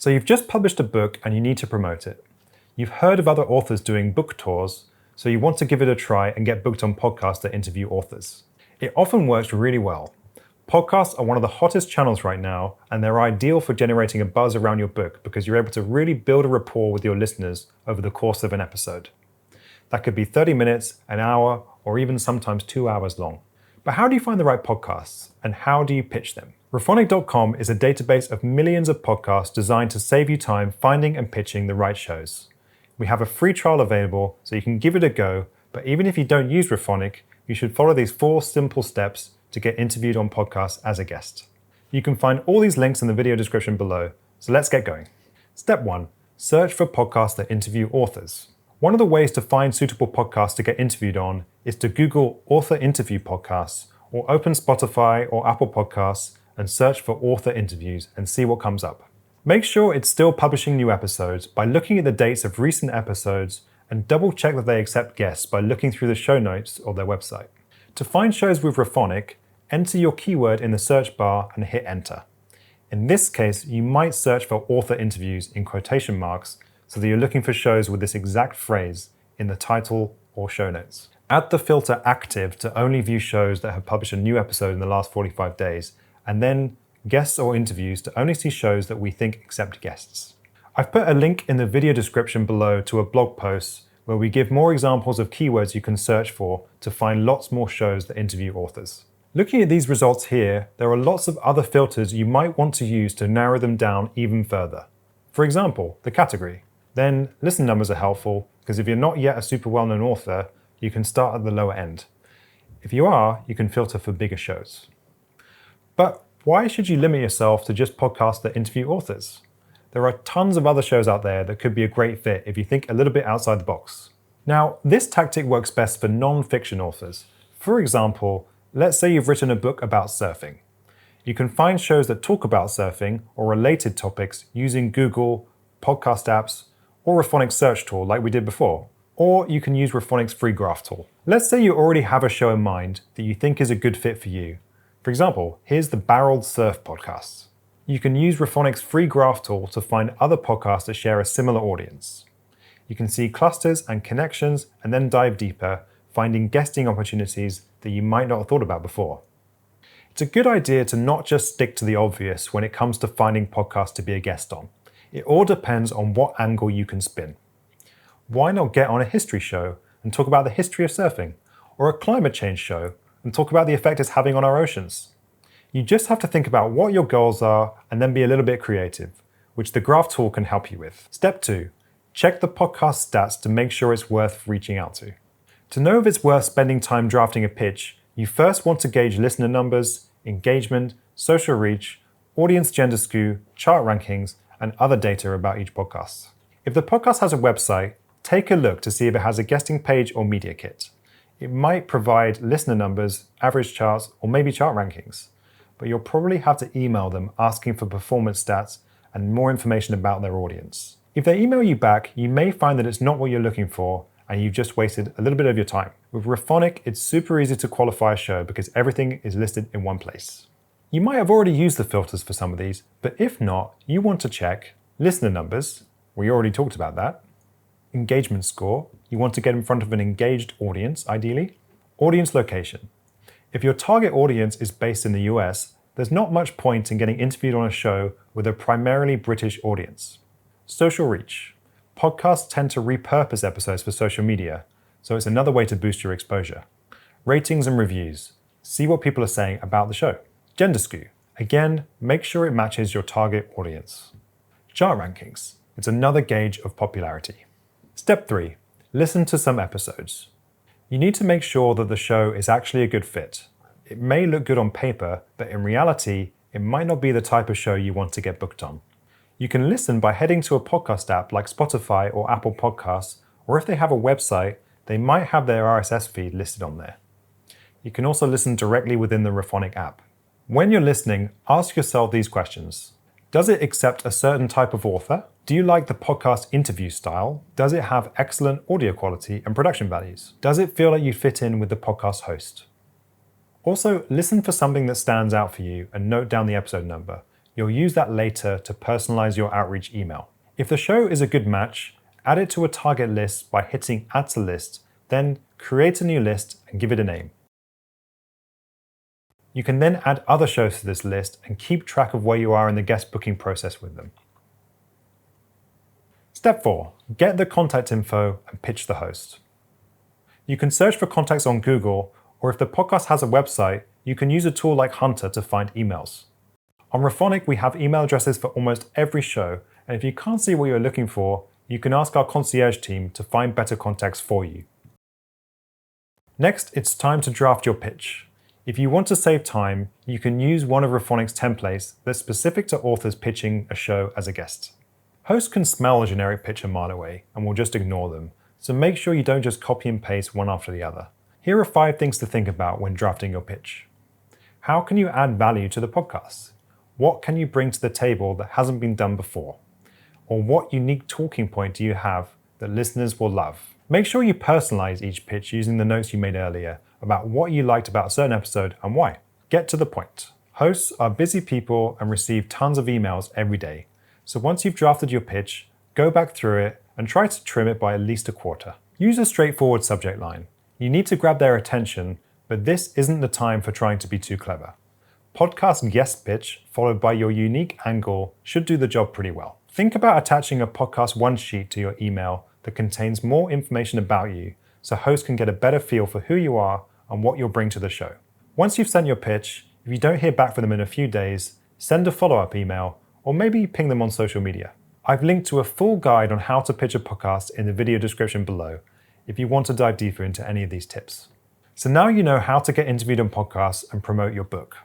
So you've just published a book and you need to promote it. You've heard of other authors doing book tours, so you want to give it a try and get booked on podcasts that interview authors. It often works really well. Podcasts are one of the hottest channels right now, and they're ideal for generating a buzz around your book because you're able to really build a rapport with your listeners over the course of an episode. That could be 30 minutes, an hour, or even sometimes 2 hours long. But how do you find the right podcasts, and how do you pitch them? Rapport.com is a database of millions of podcasts designed to save you time finding and pitching the right shows. We have a free trial available, so you can give it a go, but even if you don't use Rapport, you should follow these 4 simple steps to get interviewed on podcasts as a guest. You can find all these links in the video description below, so let's get going. Step 1. Search for podcasts that interview authors. One of the ways to find suitable podcasts to get interviewed on is to Google author interview podcasts, or open Spotify or Apple Podcasts and search for author interviews and see what comes up. Make sure it's still publishing new episodes by looking at the dates of recent episodes and double check that they accept guests by looking through the show notes or their website. To find shows with Rapport, enter your keyword in the search bar and hit enter. In this case, you might search for author interviews in quotation marks so that you're looking for shows with this exact phrase in the title or show notes. Add the filter active to only view shows that have published a new episode in the last 45 days, and then guests or interviews to only see shows that we think accept guests. I've put a link in the video description below to a blog post where we give more examples of keywords you can search for to find lots more shows that interview authors. Looking at these results here, there are lots of other filters you might want to use to narrow them down even further. For example, the category. Then listen numbers are helpful because if you're not yet a super well-known author, you can start at the lower end. If you are, you can filter for bigger shows. But why should you limit yourself to just podcasts that interview authors? There are tons of other shows out there that could be a great fit if you think a little bit outside the box. Now, this tactic works best for non-fiction authors. For example, let's say you've written a book about surfing. You can find shows that talk about surfing or related topics using Google, podcast apps, or Rapport search tool like we did before. Or you can use Rappor's free graph tool. Let's say you already have a show in mind that you think is a good fit for you. For example, here's the Barreled Surf podcast. You can use Rappor's free graph tool to find other podcasts that share a similar audience. You can see clusters and connections and then dive deeper, finding guesting opportunities that you might not have thought about before. It's a good idea to not just stick to the obvious when it comes to finding podcasts to be a guest on. It all depends on what angle you can spin. Why not get on a history show and talk about the history of surfing, or a climate change show and talk about the effect it's having on our oceans? You just have to think about what your goals are and then be a little bit creative, which the graph tool can help you with. Step 2. Check the podcast stats to make sure it's worth reaching out to. To know if it's worth spending time drafting a pitch, you first want to gauge listener numbers, engagement, social reach, audience gender skew, chart rankings, and other data about each podcast. If the podcast has a website, take a look to see if it has a guesting page or media kit. It might provide listener numbers, average charts, or maybe chart rankings, but you'll probably have to email them asking for performance stats and more information about their audience. If they email you back, you may find that it's not what you're looking for and you've just wasted a little bit of your time. With Rapport, it's super easy to qualify a show because everything is listed in one place. You might have already used the filters for some of these, but if not, you want to check listener numbers, we already talked about that, engagement score, you want to get in front of an engaged audience, ideally, audience location. If your target audience is based in the US, there's not much point in getting interviewed on a show with a primarily British audience. Social reach. Podcasts tend to repurpose episodes for social media, so it's another way to boost your exposure. Ratings and reviews. See what people are saying about the show. Gender skew. Again, make sure it matches your target audience. Chart rankings. It's another gauge of popularity. Step 3. Listen to some episodes. You need to make sure that the show is actually a good fit. It may look good on paper, but in reality, it might not be the type of show you want to get booked on. You can listen by heading to a podcast app like Spotify or Apple Podcasts, or if they have a website, they might have their RSS feed listed on there. You can also listen directly within the Rapport app. When you're listening, ask yourself these questions. Does it accept a certain type of author? Do you like the podcast interview style? Does it have excellent audio quality and production values? Does it feel like you fit in with the podcast host? Also, listen for something that stands out for you and note down the episode number. you'll use that later to personalize your outreach email. If the show is a good match, add it to a target list by hitting Add to List, then create a new list and give it a name. You can then add other shows to this list and keep track of where you are in the guest booking process with them. Step 4. Get the contact info and pitch the host. You can search for contacts on Google, or if the podcast has a website, you can use a tool like Hunter to find emails. On Raphonic, we have email addresses for almost every show, and if you can't see what you're looking for, you can ask our concierge team to find better contacts for you. Next, it's time to draft your pitch. If you want to save time, you can use one of Raphonic's templates that's specific to authors pitching a show as a guest. Hosts can smell a generic pitch a mile away and will just ignore them, so make sure you don't just copy and paste one after the other. Here are 5 things to think about when drafting your pitch. How can you add value to the podcast? What can you bring to the table that hasn't been done before? Or what unique talking point do you have that listeners will love? Make sure you personalize each pitch using the notes you made earlier about what you liked about a certain episode and why. Get to the point. Hosts are busy people and receive tons of emails every day. So once you've drafted your pitch, go back through it and try to trim it by at least a quarter. Use a straightforward subject line. You need to grab their attention, but this isn't the time for trying to be too clever. Podcast guest pitch followed by your unique angle should do the job pretty well. Think about attaching a podcast one-sheet to your email that contains more information about you so hosts can get a better feel for who you are and what you'll bring to the show. Once you've sent your pitch, if you don't hear back from them in a few days, send a follow-up email or maybe ping them on social media. I've linked to a full guide on how to pitch a podcast in the video description below if you want to dive deeper into any of these tips. So now you know how to get interviewed on podcasts and promote your book.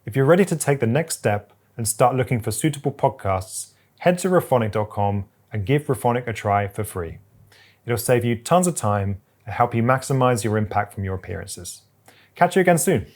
If you're ready to take the next step and start looking for suitable podcasts, head to raphonic.com and give Raphonic a try for free. It'll save you tons of time and help you maximize your impact from your appearances. Catch you again soon.